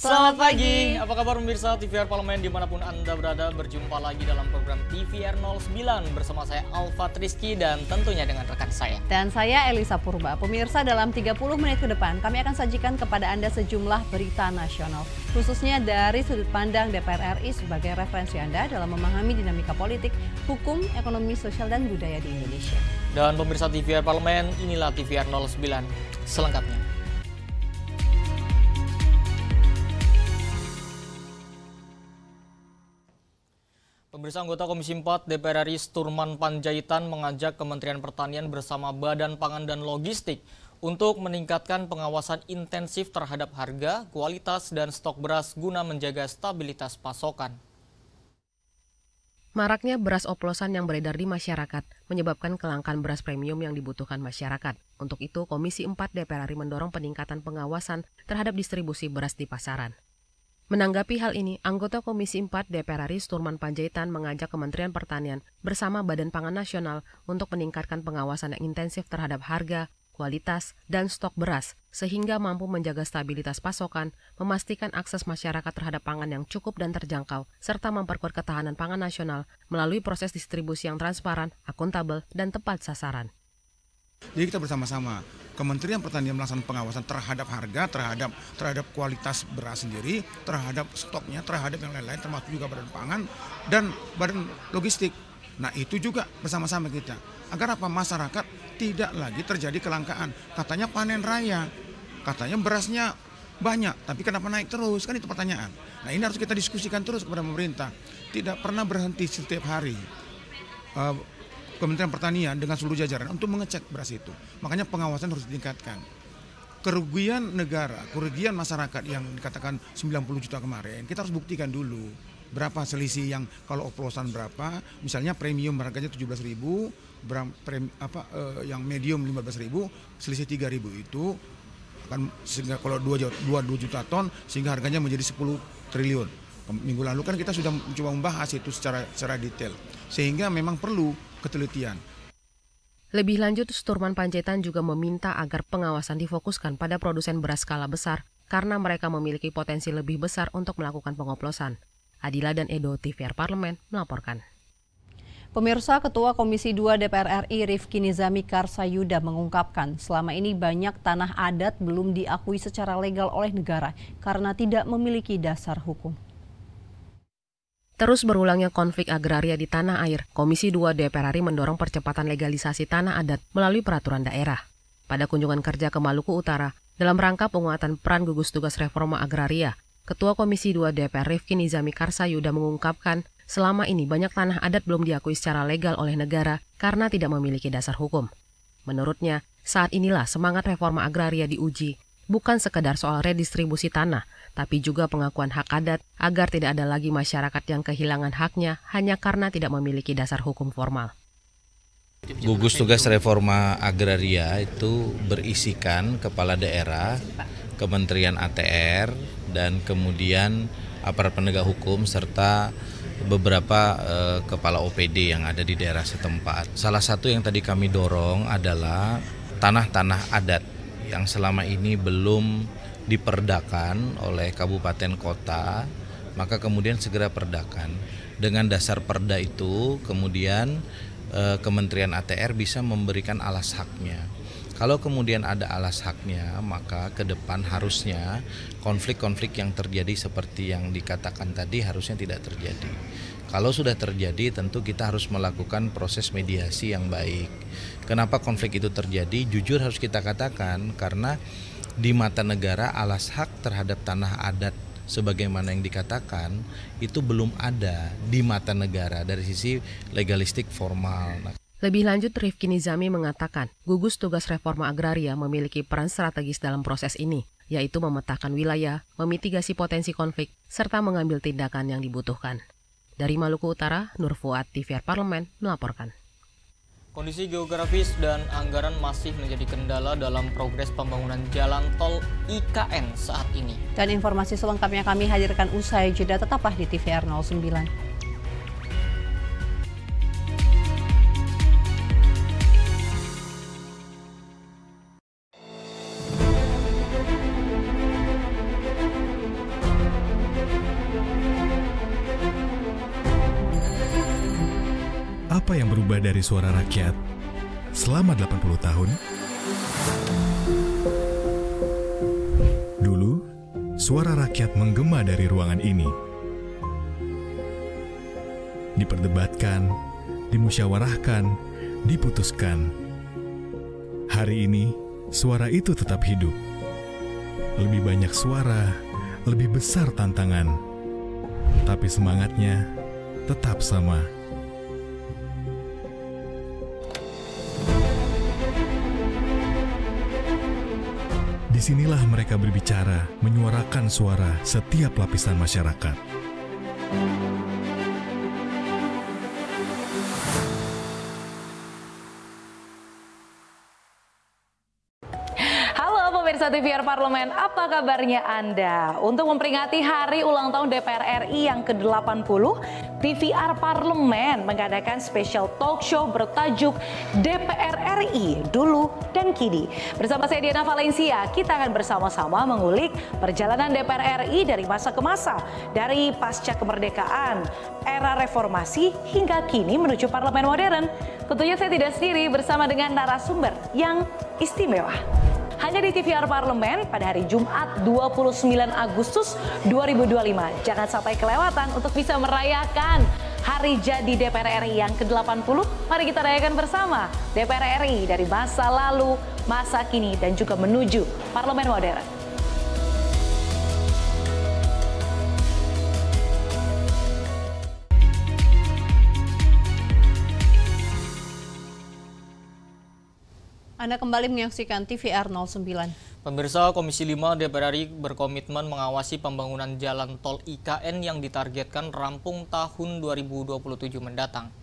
Selamat pagi, apa kabar pemirsa TVR Parlemen dimanapun Anda berada. Berjumpa lagi dalam program TVR 09 bersama saya Alfa Triski dan tentunya dengan rekan saya. Dan saya Elisa Purba. Pemirsa, dalam 30 menit ke depan kami akan sajikan kepada Anda sejumlah berita nasional, khususnya dari sudut pandang DPR RI sebagai referensi Anda dalam memahami dinamika politik, hukum, ekonomi, sosial, dan budaya di Indonesia. Dan pemirsa TVR Parlemen, inilah TVR 09 selengkapnya. Pemirsa, anggota Komisi 4 DPR RI Sturman Panjaitan mengajak Kementerian Pertanian bersama Badan Pangan dan Logistik untuk meningkatkan pengawasan intensif terhadap harga, kualitas, dan stok beras guna menjaga stabilitas pasokan. Maraknya beras oplosan yang beredar di masyarakat menyebabkan kelangkaan beras premium yang dibutuhkan masyarakat. Untuk itu, Komisi 4 DPR RI mendorong peningkatan pengawasan terhadap distribusi beras di pasaran. Menanggapi hal ini, anggota Komisi 4 DPR RI Sturman Panjaitan mengajak Kementerian Pertanian bersama Badan Pangan Nasional untuk meningkatkan pengawasan yang intensif terhadap harga, kualitas, dan stok beras, sehingga mampu menjaga stabilitas pasokan, memastikan akses masyarakat terhadap pangan yang cukup dan terjangkau, serta memperkuat ketahanan pangan nasional melalui proses distribusi yang transparan, akuntabel, dan tepat sasaran. Jadi kita bersama-sama, Kementerian Pertanian melaksanakan pengawasan terhadap harga, terhadap kualitas beras sendiri, terhadap stoknya, terhadap yang lain-lain, termasuk juga Badan Pangan dan Badan Logistik. Nah itu juga bersama-sama kita, agar apa, masyarakat tidak lagi terjadi kelangkaan. Katanya panen raya, katanya berasnya banyak, tapi kenapa naik terus? Kan itu pertanyaan. Nah ini harus kita diskusikan terus kepada pemerintah, tidak pernah berhenti setiap hari. Kementerian Pertanian dengan seluruh jajaran untuk mengecek beras itu. Makanya pengawasan harus ditingkatkan. Kerugian negara, kerugian masyarakat yang dikatakan 90 juta kemarin, kita harus buktikan dulu. Berapa selisih yang kalau oplosan berapa, misalnya premium harganya 17.000, yang medium 15.000, selisih 3.000 itu akan, sehingga kalau 2 juta ton sehingga harganya menjadi 10 triliun. Minggu lalu kan kita sudah mencoba membahas itu secara detail, sehingga memang perlu ketelitian. Lebih lanjut, Sturman Panjaitan juga meminta agar pengawasan difokuskan pada produsen beras skala besar karena mereka memiliki potensi lebih besar untuk melakukan pengoplosan. Adila dan Edo, TVR Parlemen, melaporkan. Pemirsa, Ketua Komisi 2 DPR RI Rifki Nizami Karsayuda mengungkapkan selama ini banyak tanah adat belum diakui secara legal oleh negara karena tidak memiliki dasar hukum. Terus berulangnya konflik agraria di tanah air, Komisi 2 DPR RI mendorong percepatan legalisasi tanah adat melalui peraturan daerah. Pada kunjungan kerja ke Maluku Utara, dalam rangka penguatan peran gugus tugas reforma agraria, Ketua Komisi 2 DPR Rifki Nizami Karsayuda mengungkapkan selama ini banyak tanah adat belum diakui secara legal oleh negara karena tidak memiliki dasar hukum. Menurutnya, saat inilah semangat reforma agraria diuji, bukan sekedar soal redistribusi tanah, tapi juga pengakuan hak adat agar tidak ada lagi masyarakat yang kehilangan haknya hanya karena tidak memiliki dasar hukum formal. Gugus tugas reforma agraria itu berisikan kepala daerah, Kementerian ATR, dan kemudian aparat penegak hukum serta beberapa kepala OPD yang ada di daerah setempat. Salah satu yang tadi kami dorong adalah tanah-tanah adat yang selama ini belum diperdakan oleh kabupaten kota, maka kemudian segera perdakan. Dengan dasar perda itu, kemudian Kementerian ATR bisa memberikan alas haknya. Kalau kemudian ada alas haknya, maka ke depan harusnya konflik-konflik yang terjadi seperti yang dikatakan tadi harusnya tidak terjadi. Kalau sudah terjadi, tentu kita harus melakukan proses mediasi yang baik. Kenapa konflik itu terjadi? Jujur harus kita katakan, karena di mata negara alas hak terhadap tanah adat sebagaimana yang dikatakan itu belum ada di mata negara dari sisi legalistik formal. Lebih lanjut, Rifki Nizami mengatakan gugus tugas reforma agraria memiliki peran strategis dalam proses ini, yaitu memetakan wilayah, memitigasi potensi konflik, serta mengambil tindakan yang dibutuhkan. Dari Maluku Utara, Nur Fuad, TVR Parlemen, melaporkan. Kondisi geografis dan anggaran masih menjadi kendala dalam progres pembangunan jalan tol IKN saat ini. Dan informasi selengkapnya kami hadirkan usai jeda, tetaplah di TVR 09. Apa yang berubah dari suara rakyat selama 80 tahun? Dulu, suara rakyat menggema dari ruangan ini. Diperdebatkan, dimusyawarahkan, diputuskan. Hari ini, suara itu tetap hidup. Lebih banyak suara, lebih besar tantangan. Tapi semangatnya tetap sama. Disinilah mereka berbicara, menyuarakan suara setiap lapisan masyarakat. Pemirsa TVR Parlemen, apa kabarnya Anda? Untuk memperingati hari ulang tahun DPR RI yang ke-80, TVR Parlemen mengadakan spesial talk show bertajuk DPR RI Dulu dan Kini. Bersama saya Diana Valencia, kita akan bersama-sama mengulik perjalanan DPR RI dari masa ke masa, dari pasca kemerdekaan, era reformasi hingga kini menuju parlemen modern. Tentunya saya tidak sendiri, bersama dengan narasumber yang istimewa. Hanya di TVR Parlemen pada hari Jumat 29 Agustus 2025. Jangan sampai kelewatan untuk bisa merayakan hari jadi DPR RI yang ke-80. Mari kita rayakan bersama DPR RI dari masa lalu, masa kini, dan juga menuju parlemen modern. Anda kembali menyaksikan TVR 09. Pemirsa, Komisi 5 DPR RI berkomitmen mengawasi pembangunan jalan tol IKN yang ditargetkan rampung tahun 2027 mendatang.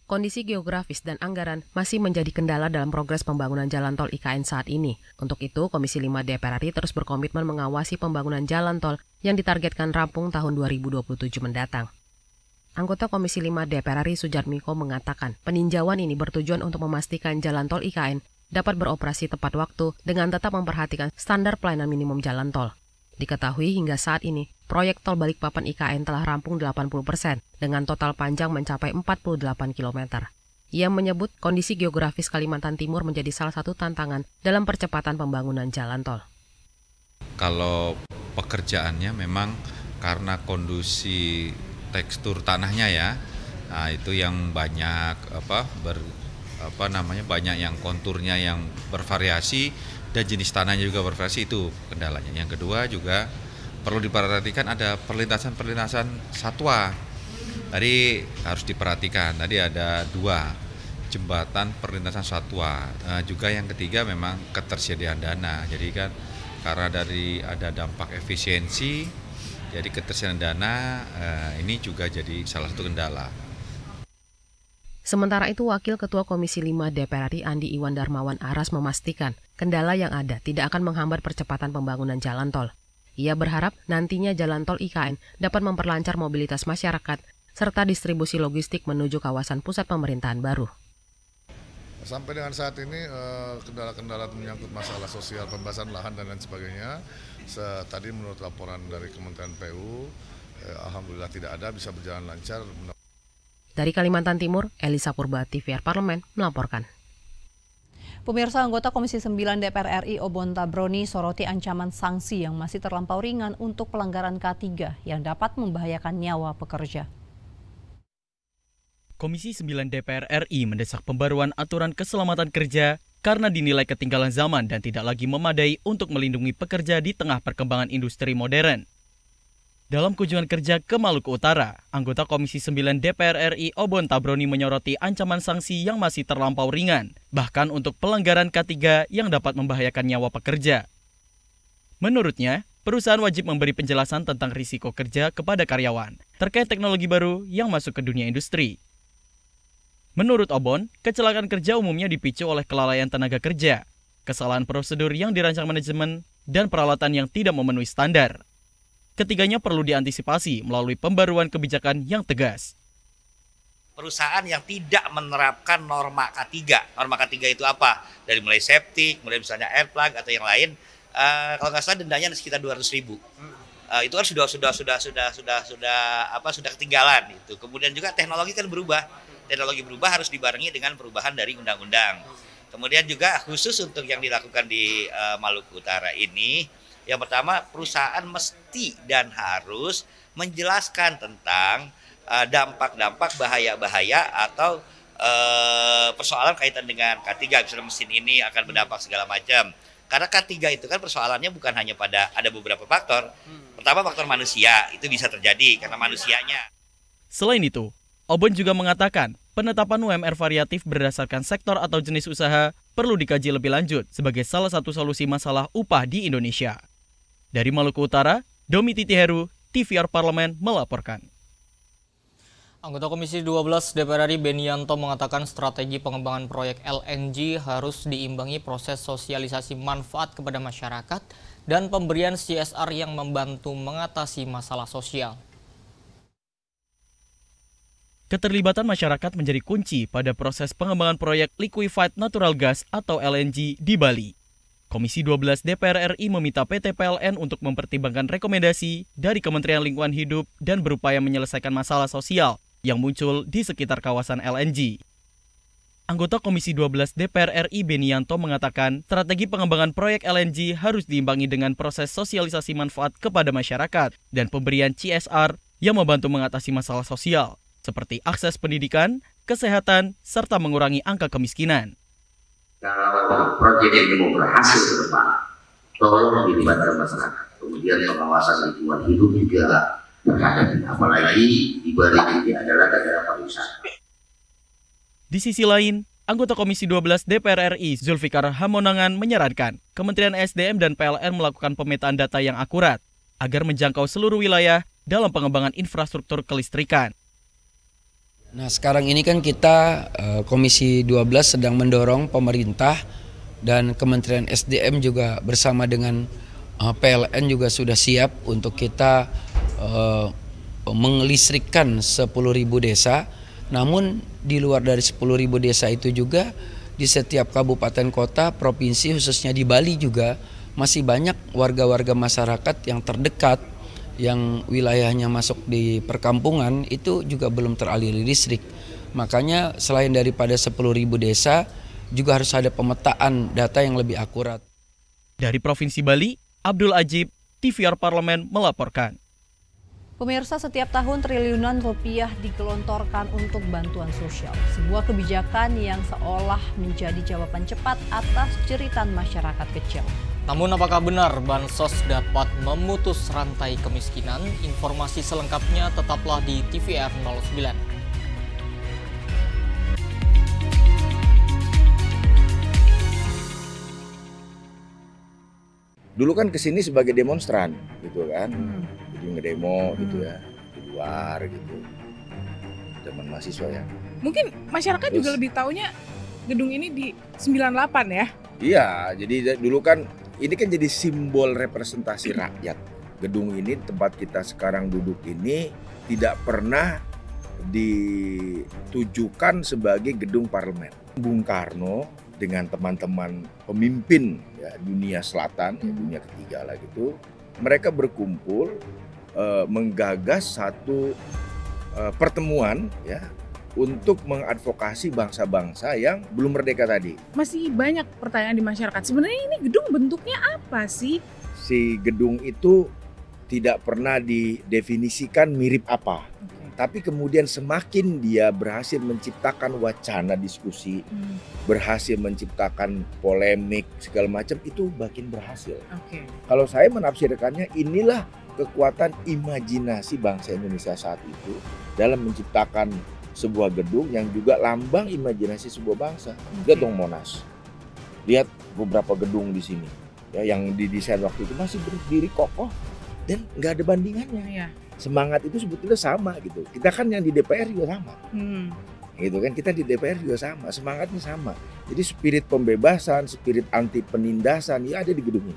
Kondisi geografis dan anggaran masih menjadi kendala dalam progres pembangunan jalan tol IKN saat ini. Untuk itu, Komisi 5 DPR RI terus berkomitmen mengawasi pembangunan jalan tol yang ditargetkan rampung tahun 2027 mendatang. Anggota Komisi 5 DPR RI Sujatmiko mengatakan peninjauan ini bertujuan untuk memastikan jalan tol IKN dapat beroperasi tepat waktu dengan tetap memperhatikan standar pelayanan minimum jalan tol. Diketahui hingga saat ini, proyek tol Balikpapan IKN telah rampung 80% dengan total panjang mencapai 48 km. Ia menyebut kondisi geografis Kalimantan Timur menjadi salah satu tantangan dalam percepatan pembangunan jalan tol. Kalau pekerjaannya memang karena kondisi tekstur tanahnya ya, nah itu yang banyak banyak yang konturnya yang bervariasi dan jenis tanahnya juga bervariasi, itu kendalanya. Yang kedua juga perlu diperhatikan ada perlintasan satwa. Tadi harus diperhatikan, tadi ada 2 jembatan perlintasan satwa. Juga yang ketiga memang ketersediaan dana. Jadi kan karena ada dampak efisiensi, jadi ketersediaan dana ini juga jadi salah satu kendala. Sementara itu, Wakil Ketua Komisi 5 DPR RI Andi Iwan Darmawan Aras memastikan kendala yang ada tidak akan menghambat percepatan pembangunan jalan tol. Ia berharap nantinya jalan tol IKN dapat memperlancar mobilitas masyarakat serta distribusi logistik menuju kawasan pusat pemerintahan baru. Sampai dengan saat ini kendala-kendala menyangkut masalah sosial, pembebasan lahan dan lain sebagainya, tadi menurut laporan dari Kementerian PU, alhamdulillah tidak ada, bisa berjalan lancar. Dari Kalimantan Timur, Elisa Purba, TVR Parlemen melaporkan. Pemirsa, anggota Komisi 9 DPR RI Obon Tabroni soroti ancaman sanksi yang masih terlampau ringan untuk pelanggaran K3 yang dapat membahayakan nyawa pekerja. Komisi 9 DPR RI mendesak pembaruan aturan keselamatan kerja karena dinilai ketinggalan zaman dan tidak lagi memadai untuk melindungi pekerja di tengah perkembangan industri modern. Dalam kunjungan kerja ke Maluku Utara, anggota Komisi 9 DPR RI Obon Tabroni menyoroti ancaman sanksi yang masih terlampau ringan, bahkan untuk pelanggaran K3 yang dapat membahayakan nyawa pekerja. Menurutnya, perusahaan wajib memberi penjelasan tentang risiko kerja kepada karyawan terkait teknologi baru yang masuk ke dunia industri. Menurut Obon, kecelakaan kerja umumnya dipicu oleh kelalaian tenaga kerja, kesalahan prosedur yang dirancang manajemen, dan peralatan yang tidak memenuhi standar. Ketiganya perlu diantisipasi melalui pembaruan kebijakan yang tegas. Perusahaan yang tidak menerapkan norma K3. Norma K3 itu apa? Dari mulai safety, mulai misalnya air plug atau yang lain, kalau nggak salah dendanya sekitar 200.000. itu kan sudah ketinggalan itu. Kemudian juga teknologi kan berubah. Teknologi berubah harus dibarengi dengan perubahan dari undang-undang. Kemudian juga khusus untuk yang dilakukan di Maluku Utara ini, yang pertama perusahaan mesti dan harus menjelaskan tentang dampak-dampak bahaya-bahaya atau persoalan kaitan dengan K3, misalnya mesin ini akan berdampak segala macam. Karena K3 itu kan persoalannya bukan hanya pada ada beberapa faktor. Pertama faktor manusia, itu bisa terjadi karena manusianya. Selain itu, Obon juga mengatakan penetapan UMR variatif berdasarkan sektor atau jenis usaha perlu dikaji lebih lanjut sebagai salah satu solusi masalah upah di Indonesia. Dari Maluku Utara, Domi Titiheru, TVR Parlemen melaporkan. Anggota Komisi 12 DPR RI Benianto mengatakan strategi pengembangan proyek LNG harus diimbangi proses sosialisasi manfaat kepada masyarakat dan pemberian CSR yang membantu mengatasi masalah sosial. Keterlibatan masyarakat menjadi kunci pada proses pengembangan proyek Liquefied Natural Gas atau LNG di Bali. Komisi 12 DPR RI meminta PT PLN untuk mempertimbangkan rekomendasi dari Kementerian Lingkungan Hidup dan berupaya menyelesaikan masalah sosial yang muncul di sekitar kawasan LNG. Anggota Komisi 12 DPR RI Benianto mengatakan strategi pengembangan proyek LNG harus diimbangi dengan proses sosialisasi manfaat kepada masyarakat dan pemberian CSR yang membantu mengatasi masalah sosial, seperti akses pendidikan, kesehatan, serta mengurangi angka kemiskinan. Kalau proyek ini mau berhasil ke depan, tolong dilibatkan masyarakat. Kemudian pengawasan lingkungan hidup juga terhadap, apalagi di Bali ini adalah daerah pariwisata. Di sisi lain, anggota Komisi 12 DPR RI Zulfikar Hamonangan menyarankan Kementerian SDM dan PLN melakukan pemetaan data yang akurat agar menjangkau seluruh wilayah dalam pengembangan infrastruktur kelistrikan. Nah, sekarang ini kan kita Komisi 12 sedang mendorong pemerintah dan Kementerian SDM juga bersama dengan PLN juga sudah siap untuk kita mengelistrikkan 10.000 desa. Namun di luar dari 10.000 desa itu juga di setiap kabupaten kota, provinsi khususnya di Bali juga masih banyak warga-warga masyarakat yang terdekat yang wilayahnya masuk di perkampungan itu juga belum teraliri listrik. Makanya selain daripada 10.000 desa juga harus ada pemetaan data yang lebih akurat. Dari Provinsi Bali, Abdul Ajib, TVR Parlemen melaporkan. Pemirsa, setiap tahun triliunan rupiah digelontorkan untuk bantuan sosial. Sebuah kebijakan yang seolah menjadi jawaban cepat atas jeritan masyarakat kecil. Namun apakah benar bansos dapat memutus rantai kemiskinan? Informasi selengkapnya tetaplah di TVR 09. Dulu kan kesini sebagai demonstran gitu kan. Jadi ngedemo gitu ya, di luar gitu. Zaman mahasiswa ya. Mungkin masyarakat juga lebih taunya gedung ini di 98 ya? Iya, jadi dulu kan ini kan jadi simbol representasi rakyat. Gedung ini, tempat kita sekarang duduk ini tidak pernah ditujukan sebagai gedung parlemen. Bung Karno dengan teman-teman pemimpin ya, dunia selatan, ya, dunia ketiga lah gitu, mereka berkumpul menggagas satu pertemuan ya untuk mengadvokasi bangsa-bangsa yang belum merdeka tadi. Masih banyak pertanyaan di masyarakat. Sebenarnya ini gedung bentuknya apa sih? Si gedung itu tidak pernah didefinisikan mirip apa. Tapi kemudian semakin dia berhasil menciptakan wacana diskusi, berhasil menciptakan polemik segala macam, itu makin berhasil. Kalau saya menafsirkannya, inilah kekuatan imajinasi bangsa Indonesia saat itu dalam menciptakan sebuah gedung yang juga lambang imajinasi sebuah bangsa. Lihat dong Monas, lihat beberapa gedung di sini ya, yang didesain waktu itu masih berdiri kokoh dan nggak ada bandingannya. Semangat itu sebetulnya sama gitu. Kita kan yang di DPR juga sama, gitu kan, kita di DPR juga sama, semangatnya sama. Jadi spirit pembebasan, spirit anti penindasan ya ada di gedung ini.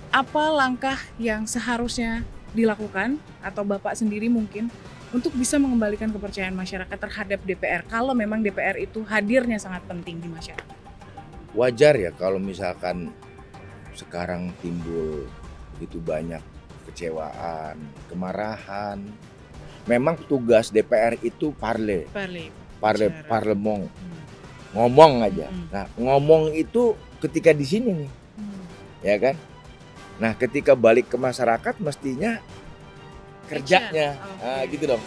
Apa langkah yang seharusnya dilakukan atau Bapak sendiri mungkin untuk bisa mengembalikan kepercayaan masyarakat terhadap DPR kalau memang DPR itu hadirnya sangat penting di masyarakat? Wajar ya kalau misalkan sekarang timbul begitu banyak kekecewaan, kemarahan. Memang tugas DPR itu parlemong, ngomong aja. Nah, ngomong itu ketika di sini nih, ya kan? Nah, ketika balik ke masyarakat mestinya kerjanya, gitu dong.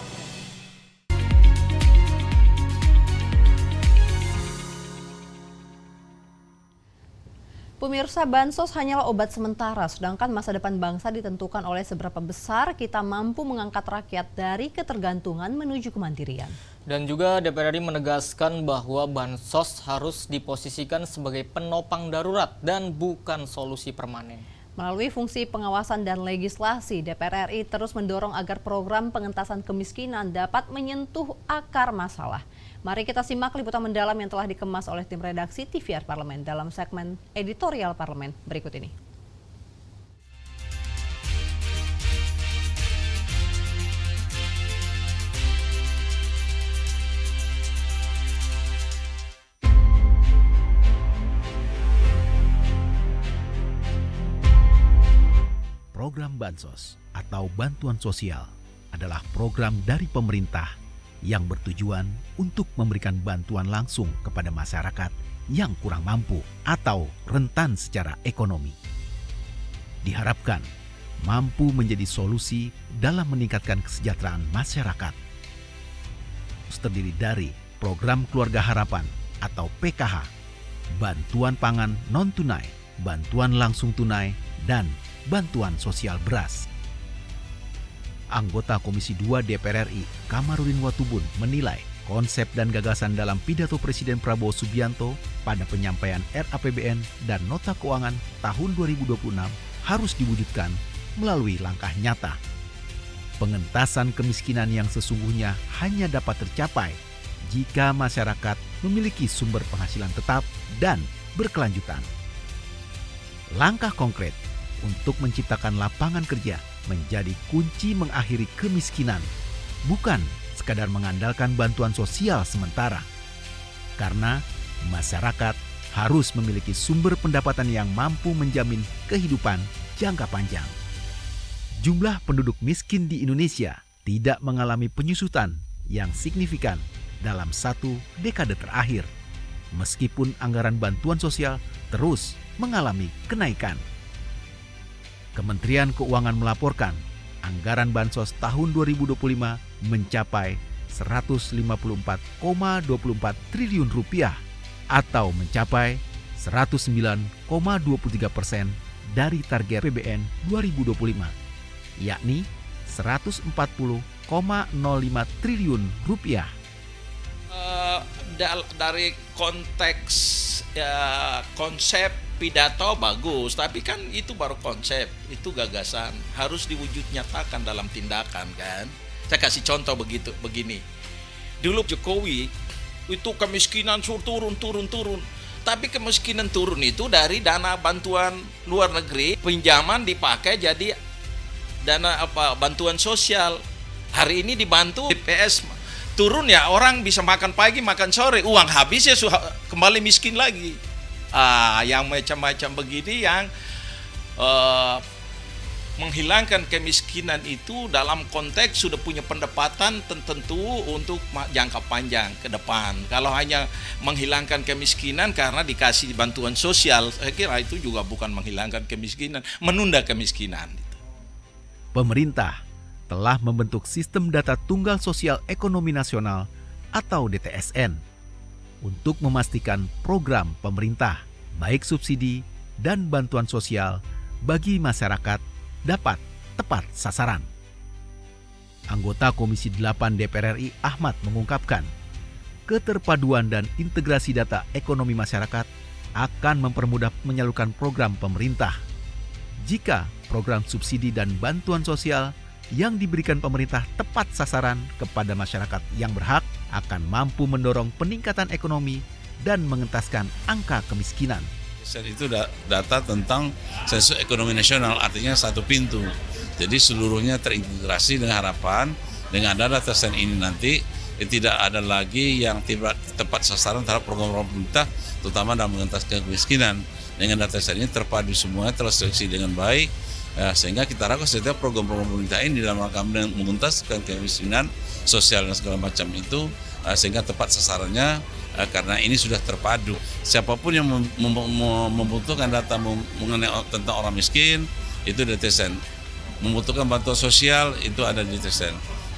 Pemirsa, bansos hanyalah obat sementara, sedangkan masa depan bangsa ditentukan oleh seberapa besar kita mampu mengangkat rakyat dari ketergantungan menuju kemandirian. Dan juga DPR RI menegaskan bahwa bansos harus diposisikan sebagai penopang darurat dan bukan solusi permanen. Melalui fungsi pengawasan dan legislasi, DPR RI terus mendorong agar program pengentasan kemiskinan dapat menyentuh akar masalah. Mari kita simak liputan mendalam yang telah dikemas oleh tim redaksi TVR Parlemen dalam segmen editorial Parlemen berikut ini. Program Bansos atau Bantuan Sosial adalah program dari pemerintah yang bertujuan untuk memberikan bantuan langsung kepada masyarakat yang kurang mampu atau rentan secara ekonomi. Diharapkan mampu menjadi solusi dalam meningkatkan kesejahteraan masyarakat. Terdiri dari Program Keluarga Harapan atau PKH, bantuan pangan non-tunai, bantuan langsung tunai, dan bantuan sosial beras. Anggota Komisi 2 DPR RI, Kamarudin Watubun, menilai konsep dan gagasan dalam pidato Presiden Prabowo Subianto pada penyampaian RAPBN dan Nota Keuangan tahun 2026 harus diwujudkan melalui langkah nyata. Pengentasan kemiskinan yang sesungguhnya hanya dapat tercapai jika masyarakat memiliki sumber penghasilan tetap dan berkelanjutan. Langkah konkret untuk menciptakan lapangan kerja menjadi kunci mengakhiri kemiskinan, bukan sekadar mengandalkan bantuan sosial sementara. Karena masyarakat harus memiliki sumber pendapatan yang mampu menjamin kehidupan jangka panjang. Jumlah penduduk miskin di Indonesia tidak mengalami penyusutan yang signifikan dalam 1 dekade terakhir, meskipun anggaran bantuan sosial terus mengalami kenaikan. Kementerian Keuangan melaporkan anggaran bansos tahun 2025 mencapai 154,24 triliun rupiah atau mencapai 109,23% dari target APBN 2025, yakni 140,05 triliun rupiah. Dari konteks konsep pidato bagus, tapi kan itu baru konsep, itu gagasan, harus diwujud nyatakan dalam tindakan kan. Saya kasih contoh begini. Dulu Jokowi itu kemiskinan turun, tapi kemiskinan turun itu dari dana bantuan luar negeri, pinjaman dipakai jadi dana bantuan sosial. Hari ini dibantu BPS turun ya, orang bisa makan pagi, makan sore, uang habis ya kembali miskin lagi. Yang macam-macam begini yang menghilangkan kemiskinan itu dalam konteks sudah punya pendapatan tertentu untuk jangka panjang ke depan. Kalau hanya menghilangkan kemiskinan karena dikasih bantuan sosial, saya kira itu juga bukan menghilangkan kemiskinan, menunda kemiskinan. Pemerintah telah membentuk Sistem Data Tunggal Sosial Ekonomi Nasional atau DTSN untuk memastikan program pemerintah, baik subsidi dan bantuan sosial bagi masyarakat dapat tepat sasaran. Anggota Komisi 8 DPR RI Ahmad mengungkapkan, keterpaduan dan integrasi data ekonomi masyarakat akan mempermudah menyalurkan program pemerintah. Jika program subsidi dan bantuan sosial yang diberikan pemerintah tepat sasaran kepada masyarakat yang berhak, akan mampu mendorong peningkatan ekonomi dan mengentaskan angka kemiskinan. Itu data tentang sensus ekonomi nasional, artinya satu pintu. Jadi seluruhnya terintegrasi dengan harapan dengan ada data sen ini nanti tidak ada lagi yang tepat sasaran terhadap program pemerintah, terutama dalam mengentaskan kemiskinan. Dengan data sen ini terpadu semua, terseleksi dengan baik, Sehingga kita harapkan setiap program-program pemerintah ini dalam rangka mengentaskan kemiskinan sosial dan segala macam itu sehingga tepat sasarannya, karena ini sudah terpadu. Siapapun yang membutuhkan data mengenai tentang orang miskin itu di TSN, membutuhkan bantuan sosial itu ada di TSN,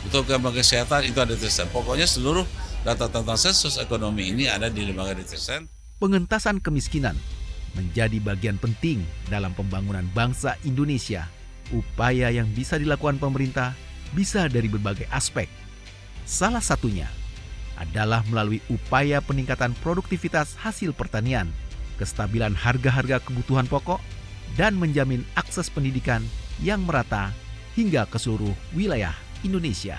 membutuhkan bantuan kesehatan itu ada di TSN. Pokoknya seluruh data tentang sensus ekonomi ini ada di lembaga di TSN. Pengentasan kemiskinan menjadi bagian penting dalam pembangunan bangsa Indonesia. Upaya yang bisa dilakukan pemerintah bisa dari berbagai aspek. Salah satunya adalah melalui upaya peningkatan produktivitas hasil pertanian, kestabilan harga-harga kebutuhan pokok, dan menjamin akses pendidikan yang merata hingga ke seluruh wilayah Indonesia.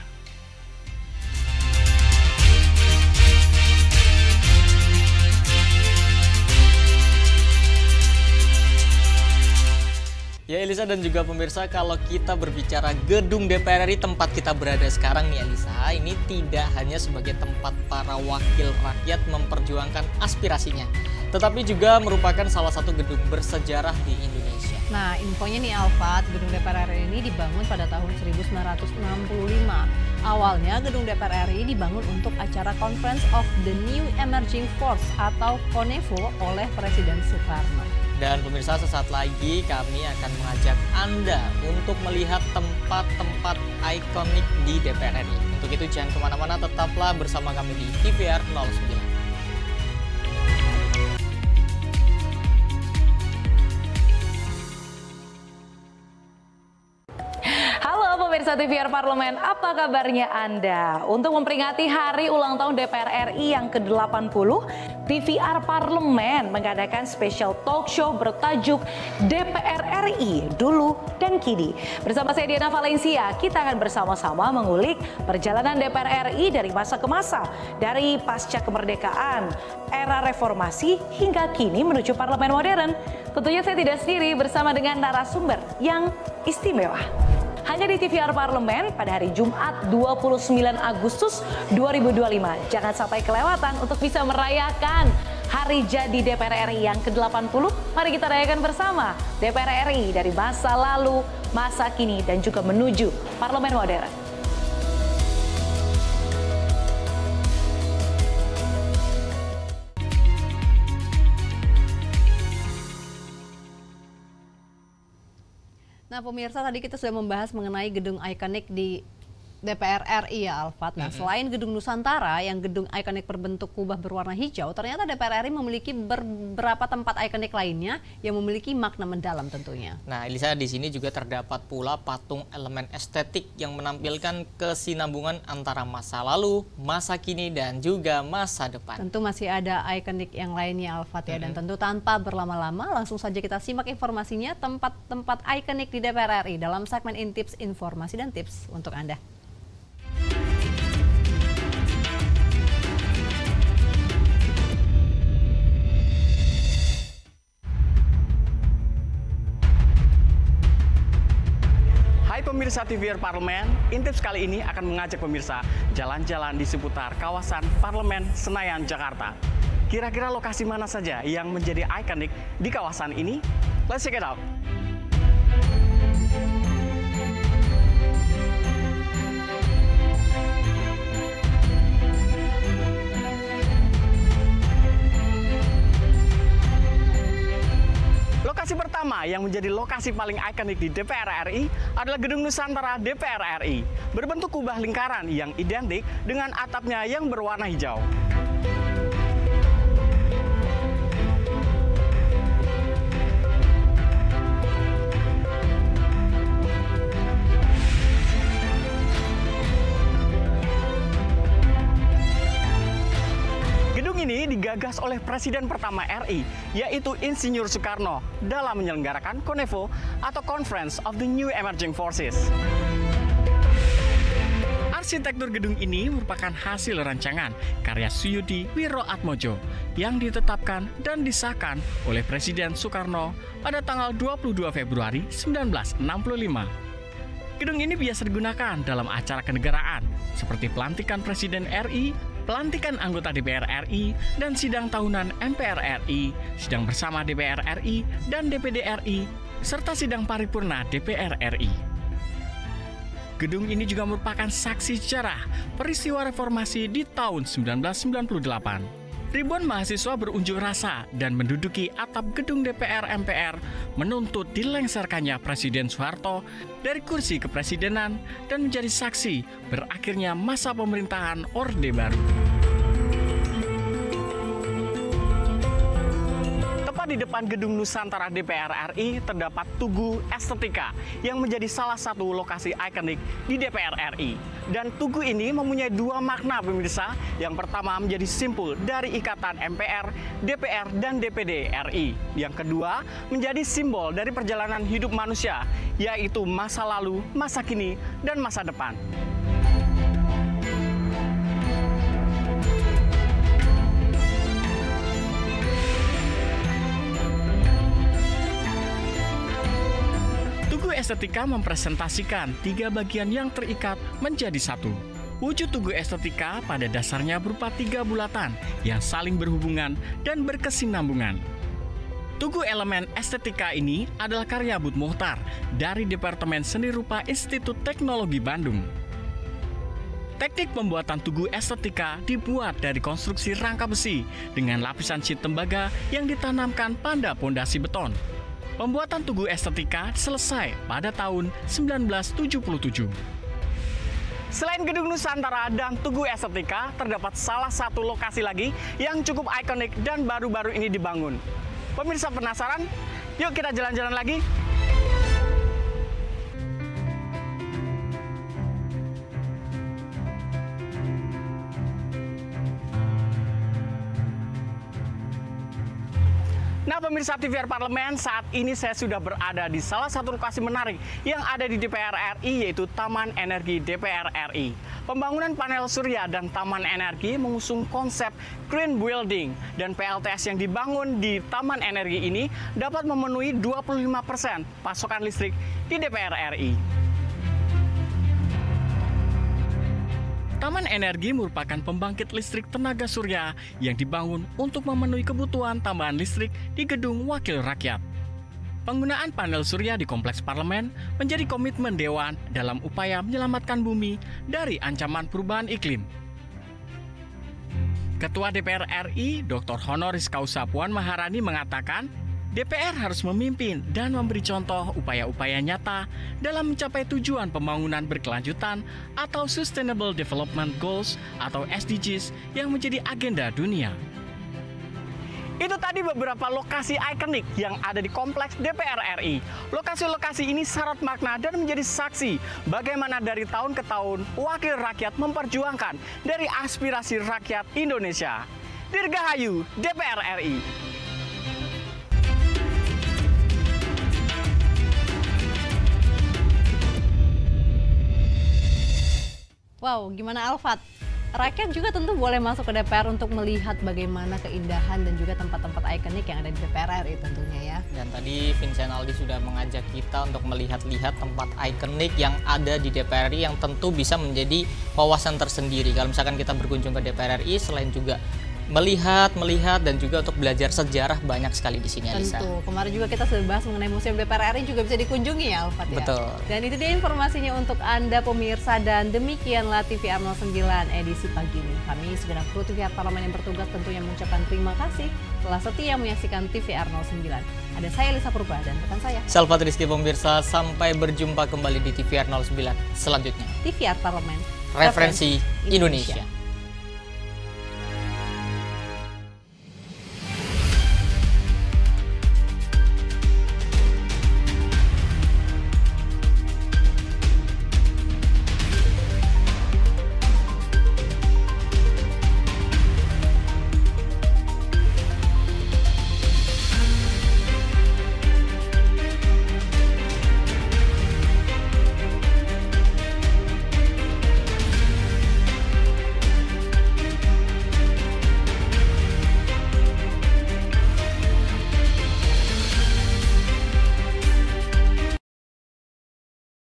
Ya Elisa dan juga pemirsa, kalau kita berbicara gedung DPR RI tempat kita berada sekarang nih Elisa, ini tidak hanya sebagai tempat para wakil rakyat memperjuangkan aspirasinya, tetapi juga merupakan salah satu gedung bersejarah di Indonesia. Nah, infonya nih Alfat, gedung DPR RI ini dibangun pada tahun 1965. Awalnya gedung DPR RI dibangun untuk acara Conference of the New Emerging Force atau CONEFO oleh Presiden Soekarno. Dan pemirsa, sesaat lagi kami akan mengajak Anda untuk melihat tempat-tempat ikonik di DPR RI. Untuk itu jangan kemana-mana, tetaplah bersama kami di TVR 09. Pemirsa TVR Parlemen, apa kabarnya Anda? Untuk memperingati hari ulang tahun DPR RI yang ke-80, TVR Parlemen mengadakan special talk show bertajuk DPR RI Dulu dan Kini. Bersama saya Diana Valencia, kita akan bersama-sama mengulik perjalanan DPR RI dari masa ke masa, dari pasca kemerdekaan, era reformasi hingga kini menuju parlemen modern. Tentunya saya tidak sendiri, bersama dengan narasumber yang istimewa. Hanya di TVR Parlemen pada hari Jumat 29 Agustus 2025. Jangan sampai kelewatan untuk bisa merayakan hari jadi DPR RI yang ke-80. Mari kita rayakan bersama DPR RI dari masa lalu, masa kini, dan juga menuju parlemen modern. Nah pemirsa, tadi kita sudah membahas mengenai gedung ikonik di DPR RI ya Alfat. Nah selain gedung Nusantara yang gedung ikonik berbentuk kubah berwarna hijau, ternyata DPR RI memiliki beberapa tempat ikonik lainnya yang memiliki makna mendalam tentunya. Nah Elisa, di sini juga terdapat pula patung elemen estetik yang menampilkan kesinambungan antara masa lalu, masa kini, dan juga masa depan. Tentu masih ada ikonik yang lainnya Alfat ya, dan tentu tanpa berlama-lama langsung saja kita simak informasinya tempat-tempat ikonik di DPR RI dalam segmen Intips, Informasi dan Tips untuk Anda. Hai pemirsa TVR Parlemen, Intips kali ini akan mengajak pemirsa jalan-jalan di seputar kawasan Parlemen Senayan, Jakarta. Kira-kira lokasi mana saja yang menjadi ikonik di kawasan ini? Let's check it out. Lokasi pertama yang menjadi lokasi paling ikonik di DPR RI adalah Gedung Nusantara DPR RI, berbentuk kubah lingkaran yang identik dengan atapnya yang berwarna hijau. Ini digagas oleh Presiden pertama RI, yaitu Insinyur Soekarno, dalam menyelenggarakan CONEFO atau Conference of the New Emerging Forces. Arsitektur gedung ini merupakan hasil rancangan karya Suyudi Wiroatmojo yang ditetapkan dan disahkan oleh Presiden Soekarno pada tanggal 22 Februari 1965. Gedung ini biasa digunakan dalam acara kenegaraan seperti pelantikan Presiden RI, pelantikan anggota DPR RI, dan sidang tahunan MPR RI, sidang bersama DPR RI dan DPD RI, serta sidang paripurna DPR RI. Gedung ini juga merupakan saksi sejarah peristiwa reformasi di tahun 1998. Ribuan mahasiswa berunjuk rasa dan menduduki atap gedung DPR MPR menuntut dilengserkannya Presiden Soeharto dari kursi kepresidenan dan menjadi saksi berakhirnya masa pemerintahan Orde Baru. Di depan gedung Nusantara DPR RI terdapat Tugu Estetika yang menjadi salah satu lokasi ikonik di DPR RI. Dan Tugu ini mempunyai dua makna pemirsa. Yang pertama menjadi simbol dari ikatan MPR, DPR, dan DPD RI. Yang kedua menjadi simbol dari perjalanan hidup manusia, yaitu masa lalu, masa kini, dan masa depan. Estetika mempresentasikan tiga bagian yang terikat menjadi satu. Wujud Tugu Estetika pada dasarnya berupa tiga bulatan yang saling berhubungan dan berkesinambungan. Tugu elemen estetika ini adalah karya Bud Mohtar dari Departemen Seni Rupa Institut Teknologi Bandung. Teknik pembuatan Tugu Estetika dibuat dari konstruksi rangka besi dengan lapisan sheet tembaga yang ditanamkan pada pondasi beton. Pembuatan Tugu Estetika selesai pada tahun 1977. Selain Gedung Nusantara dan Tugu Estetika, terdapat salah satu lokasi lagi yang cukup ikonik dan baru-baru ini dibangun. Pemirsa penasaran? Yuk kita jalan-jalan lagi. Nah pemirsa TVR Parlemen, saat ini saya sudah berada di salah satu lokasi menarik yang ada di DPR RI, yaitu Taman Energi DPR RI. Pembangunan panel surya dan Taman Energi mengusung konsep Green Building, dan PLTS yang dibangun di Taman Energi ini dapat memenuhi 25% pasokan listrik di DPR RI. Taman Energi merupakan pembangkit listrik tenaga surya yang dibangun untuk memenuhi kebutuhan tambahan listrik di Gedung Wakil Rakyat. Penggunaan panel surya di Kompleks Parlemen menjadi komitmen Dewan dalam upaya menyelamatkan bumi dari ancaman perubahan iklim. Ketua DPR RI, Dr. Honoris Causa Puan Maharani mengatakan, DPR harus memimpin dan memberi contoh upaya-upaya nyata dalam mencapai tujuan pembangunan berkelanjutan atau Sustainable Development Goals atau SDGs yang menjadi agenda dunia. Itu tadi beberapa lokasi ikonik yang ada di Kompleks DPR RI. Lokasi-lokasi ini syarat makna dan menjadi saksi bagaimana dari tahun ke tahun wakil rakyat memperjuangkan dari aspirasi rakyat Indonesia. Dirgahayu DPR RI. Wow, gimana Alfat? Rakyat juga tentu boleh masuk ke DPR untuk melihat bagaimana keindahan dan juga tempat-tempat ikonik yang ada di DPR RI tentunya ya. Dan tadi Vincent Aldi sudah mengajak kita untuk melihat-lihat tempat ikonik yang ada di DPR RI yang tentu bisa menjadi wawasan tersendiri. Kalau misalkan kita berkunjung ke DPR RI, selain juga melihat dan juga untuk belajar sejarah banyak sekali di sini, Alisa. Tentu, kemarin juga kita sudah bahas mengenai Museum DPR RI juga bisa dikunjungi ya, Alfat ya. Betul. Dan itu dia informasinya untuk Anda pemirsa, dan demikianlah TVR 09 edisi pagi ini. Kami segenap kru TVR Parlemen yang bertugas tentunya mengucapkan terima kasih telah setia menyaksikan TVR 09. Ada saya Lisa Purba dan rekan saya Salvat Rizky. Pemirsa, sampai berjumpa kembali di TVR 09 selanjutnya. TVR Parlemen, referensi Indonesia.